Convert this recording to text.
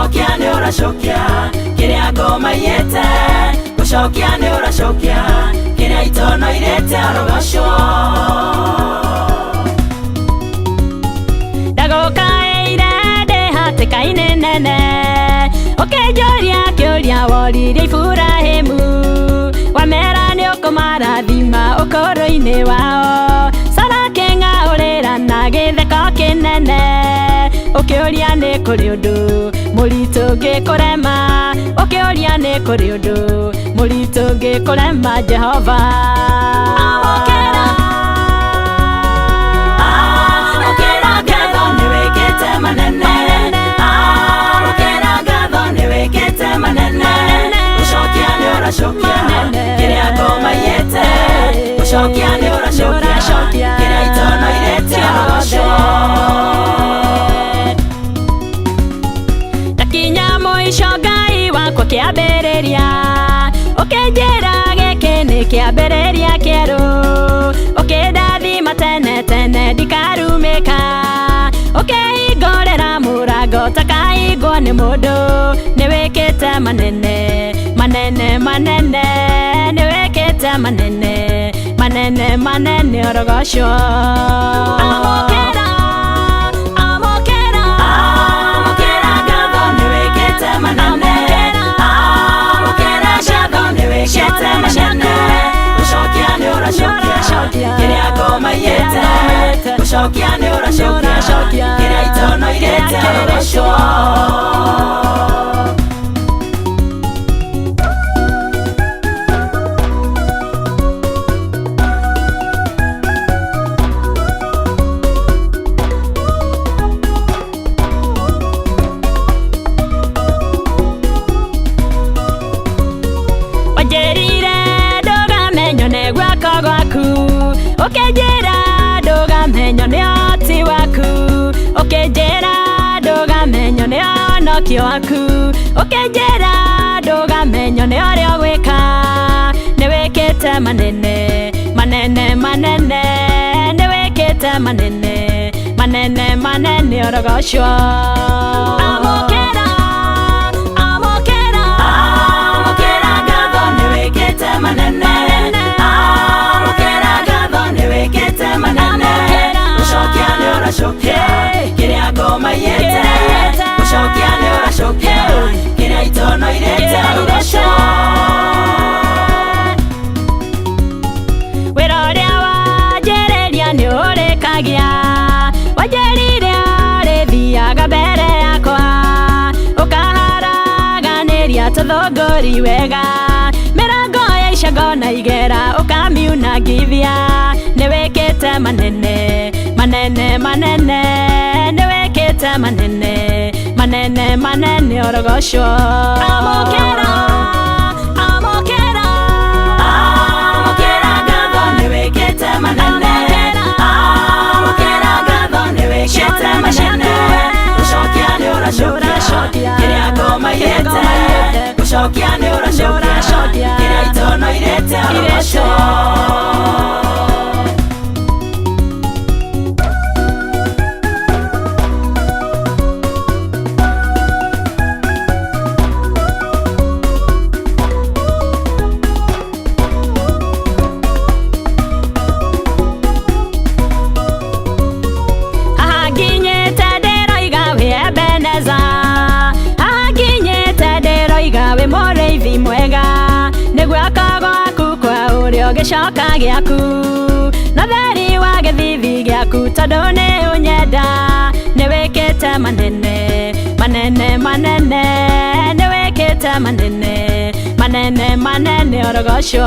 Gushokia ni urashokia kiria ngoma yete. Gushokia ni urashokia kiria itono irete arogosho. Dagoka eire hatika inene. Okejoria kioria woririe ifurahimu. Wamera ni okomarathima okoro-ini wao. Sarake ng'aurira na githeko kinene. Ukioria ni kuri undu muritu ngikurema. Ukioria ni kuri undu muritu ngikurema Jehova. Amokera gatho niwikite manene. Amokera gatho niwikite manene. Gushokia ni urashokia kiria ngoma yete. Gushokia ni urashokia kiria itono irete arogosho. Takinya muisho Ngai wakwa kiambiriria. Ukenjira giki ni kiambiriria kieru. Ukindathima tene tene ndikarumika. Ukihingurira murango takahingwo ni mundu. Niwikite manene manene manene. Niwikite manene manene manene orogosho. Amokera gatho niwikite manene. Amokera gatho niwikite manene. Gushokia ni urashokia kiria ngoma yete. Gushokia ni urashokia kiria itono irete arogosho. Ukenjira ndugamenyo ni oti waku. Ukenjira ndugamenyo ni onokio waku. Ukenjira ndugamenyo ni uria gwika. Niwikite manene manene manene. Niwikite manene manene manene orogosho. Amokera gatho niwikite manene. Gushokia ni urashokia kiria ngoma yete. Gushokia ni urashokia kiria itono irete arogosho. Wira uria wanjiriria ni urikagia. Wanjirire rithiaga mbere yakwa. Ukaharaganiria tuthunguri wega. Mirango ya icago na igera ukamiunagithia. Niwikite manene manene manene. Niwikite manene manene manene orogosho. Amokera gatho niwikite manene. Amokera gatho niwikite manene. Gushokia ni urashokia kiria ngoma yete. Gushokia ni urashokia kiria itono irete arogosho. Mureithi mwega niguo akagwaku kwa urio gicoka giaku. Na theri wa githithi giaku tondu ni unyenda. Niwikite manene manene manene. Niwikite manene manene manene orogosho.